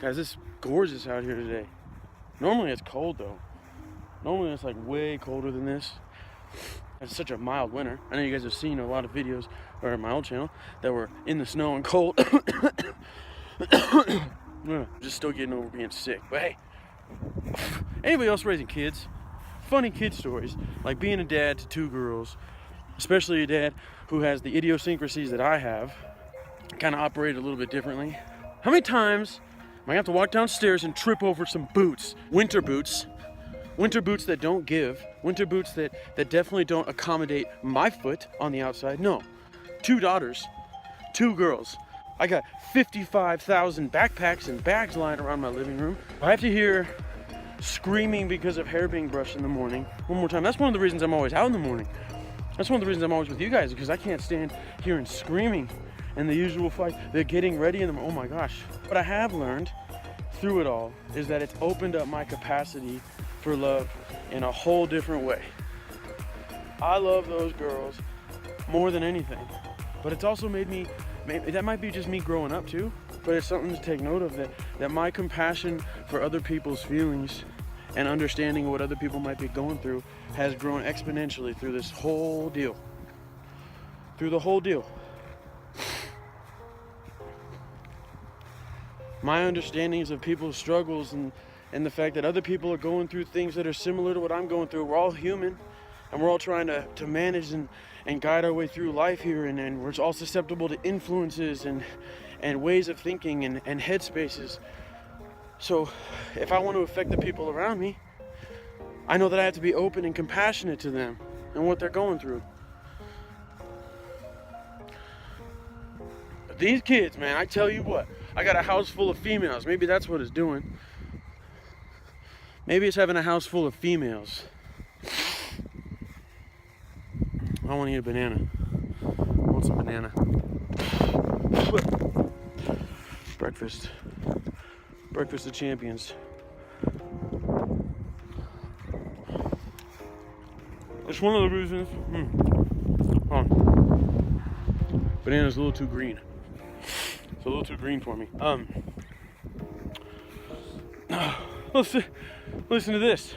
Guys, it's gorgeous out here today. Normally it's cold though. Normally it's like way colder than this. It's such a mild winter. I know you guys have seen a lot of videos or my old channel that were in the snow and cold. Just still getting over being sick. But hey, anybody else raising kids? Funny kid stories, like being a dad to 2 girls, especially a dad who has the idiosyncrasies that I have, kind of operate a little bit differently. How many times am I gonna have to walk downstairs and trip over some boots? Winter boots that don't give, winter boots that definitely don't accommodate my foot on the outside. No, 2 daughters, 2 girls. I got 55,000 backpacks and bags lying around my living room. I have to hear screaming because of hair being brushed in the morning. One more time. That's one of the reasons I'm always out in the morning. That's one of the reasons I'm always with you guys, because I can't stand hearing screaming and the usual fight. They're getting ready and oh my gosh. What I have learned through it all is that it's opened up my capacity for love in a whole different way. I love those girls more than anything, but it's also made me, maybe that might be just me growing up too, but it's something to take note of, that my compassion for other people's feelings and understanding what other people might be going through has grown exponentially through this whole deal. Through the whole deal. My understandings of people's struggles and the fact that other people are going through things that are similar to what I'm going through. We're all human, and we're all trying to manage and guide our way through life here, and we're all susceptible to influences and ways of thinking and headspaces. So if I want to affect the people around me, I know that I have to be open and compassionate to them and what they're going through. But these kids, man, I tell you what, I got a house full of females. Maybe that's what it's doing. Maybe it's having a house full of females. I want to eat a banana. I want some banana. Breakfast. Breakfast of champions. It's one of the reasons. Hold on. Banana's a little too green. It's a little too green for me. Listen to this.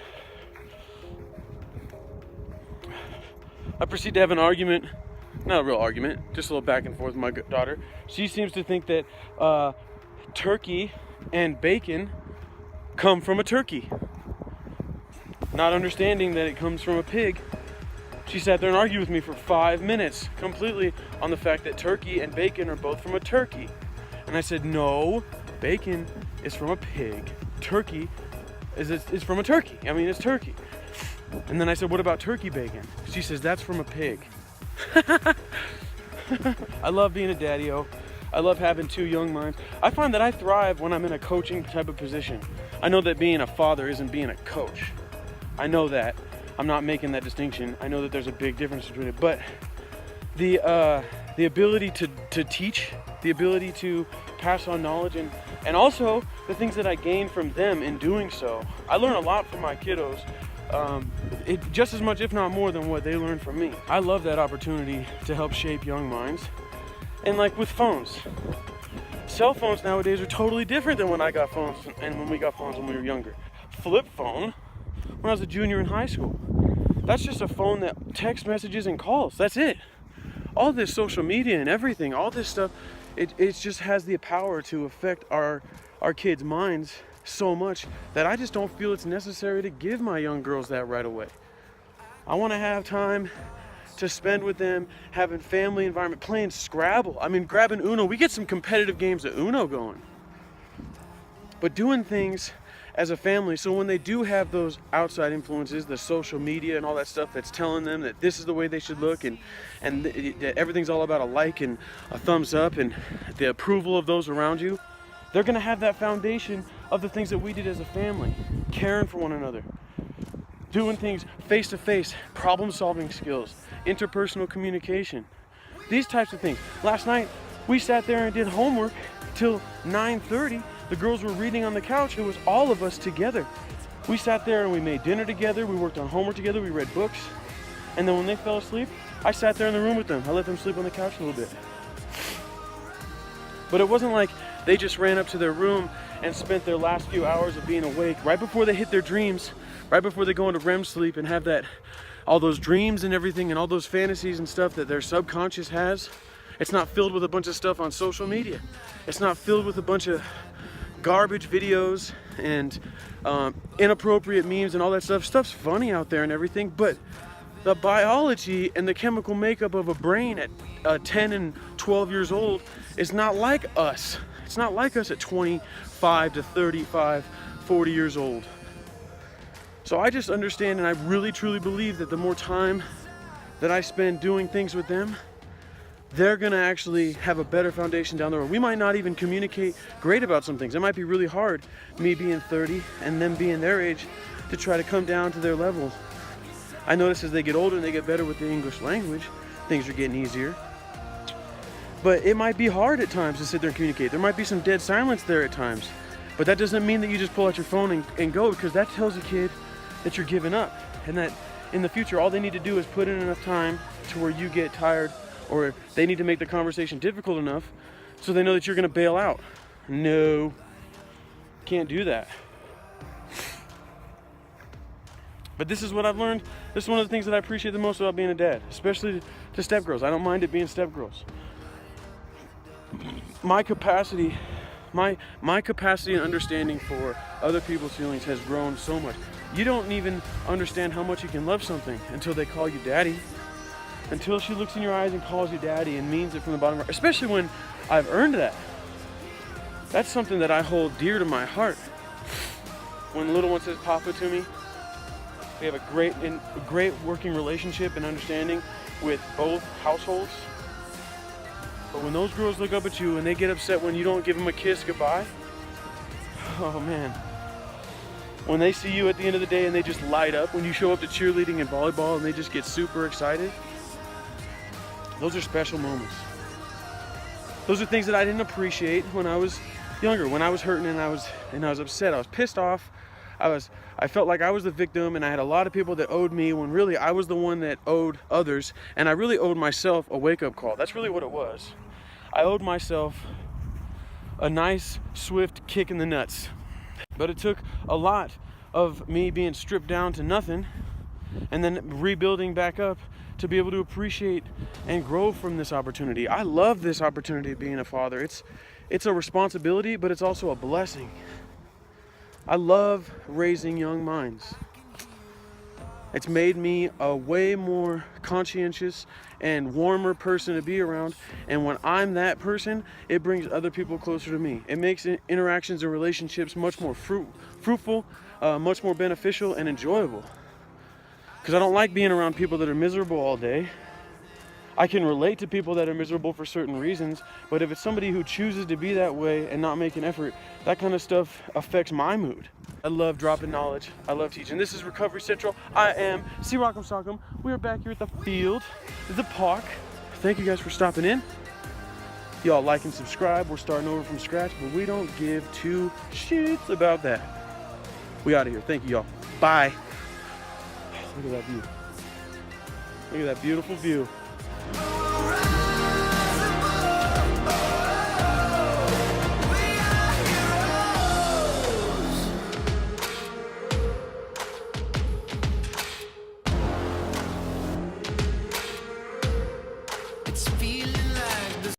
I proceed to have an argument, not a real argument, just a little back and forth with my daughter. She seems to think that turkey and bacon come from a turkey, not understanding that it comes from a pig. She sat there and argued with me for 5 minutes, completely on the fact that turkey and bacon are both from a turkey. And I said, no, bacon is from a pig. Turkey is from a turkey. I mean, it's turkey. And then I said, what about turkey bacon? She says, that's from a pig. I love being a daddy-o. I love having 2 young minds. I find that I thrive when I'm in a coaching type of position. I know that being a father isn't being a coach. I know that. I'm not making that distinction. I know that there's a big difference between it. But the ability to teach, the ability to pass on knowledge, and also the things that I gain from them in doing so. I learn a lot from my kiddos. Just as much, if not more, than what they learn from me. I love that opportunity to help shape young minds. And like with phones, cell phones nowadays are totally different than when I got phones and when we got phones when we were younger. Flip phone, when I was a junior in high school, that's just a phone that text messages and calls. That's it. All this social media and everything, all this stuff, it just has the power to affect our kids' minds so much that I just don't feel it's necessary to give my young girls that right away. I want to have time to spend with them, having family environment, playing Scrabble. I mean, grabbing Uno. We get some competitive games of Uno going. But doing things as a family, so when they do have those outside influences, the social media and all that stuff that's telling them that this is the way they should look, and everything's all about a like and a thumbs up and the approval of those around you, they're going to have that foundation of the things that we did as a family, caring for one another, doing things face to face, problem solving skills, interpersonal communication, these types of things. Last night we sat there and did homework till 9:30. The girls were reading on the couch. It was all of us together. We sat there and we made dinner together. We worked on homework together. We read books. And then when they fell asleep, I sat there in the room with them. I let them sleep on the couch a little bit. But it wasn't like They just ran up to their room and spent their last few hours of being awake right before they hit their dreams, right before they go into REM sleep and have all those dreams and everything and all those fantasies and stuff that their subconscious has. It's not filled with a bunch of stuff on social media. It's not filled with a bunch of garbage videos and inappropriate memes and all that stuff. Stuff's funny out there and everything, but the biology and the chemical makeup of a brain at 10 and 12 years old is not like us. It's not like us at 25 to 35, 40 years old. So I just understand, and I really truly believe that the more time that I spend doing things with them, they're gonna actually have a better foundation down the road. We might not even communicate great about some things. It might be really hard, me being 30 and them being their age, to try to come down to their level. I notice as they get older and they get better with the English language, things are getting easier. But it might be hard at times to sit there and communicate. There might be some dead silence there at times. But that doesn't mean that you just pull out your phone and go, because that tells a kid that you're giving up. And that in the future, all they need to do is put in enough time to where you get tired, or they need to make the conversation difficult enough so they know that you're gonna bail out. No, can't do that. But this is what I've learned. This is one of the things that I appreciate the most about being a dad, especially to stepgirls. I don't mind it being stepgirls. My capacity and understanding for other people's feelings has grown so much. You don't even understand how much you can love something until they call you daddy. Until she looks in your eyes and calls you daddy and means it from the bottom of her, especially when I've earned that. That's something that I hold dear to my heart. When the little one says papa to me, we have a great working relationship and understanding with both households. But when those girls look up at you and they get upset when you don't give them a kiss goodbye, oh man. When they see you at the end of the day and they just light up, when you show up to cheerleading and volleyball and they just get super excited, those are special moments. Those are things that I didn't appreciate when I was younger, when I was hurting and I was upset. I was pissed off. I felt like I was the victim, and I had a lot of people that owed me when really I was the one that owed others, and I really owed myself a wake-up call. That's really what it was. I owed myself a nice, swift kick in the nuts. But it took a lot of me being stripped down to nothing and then rebuilding back up to be able to appreciate and grow from this opportunity. I love this opportunity of being a father. It's a responsibility, but it's also a blessing. I love raising young minds. It's made me a way more conscientious and warmer person to be around. And when I'm that person, it brings other people closer to me. It makes interactions and relationships much more fruitful, much more beneficial and enjoyable. Because I don't like being around people that are miserable all day. I can relate to people that are miserable for certain reasons, but if it's somebody who chooses to be that way and not make an effort, that kind of stuff affects my mood. I love dropping knowledge. I love teaching. This is Recovery Central. I am C. Rock'em Sock'em. We are back here at the field, the park. Thank you guys for stopping in. Y'all like and subscribe. We're starting over from scratch, but we don't give two shits about that. We out of here. Thank you, y'all. Bye. Look at that view. Look at that beautiful view.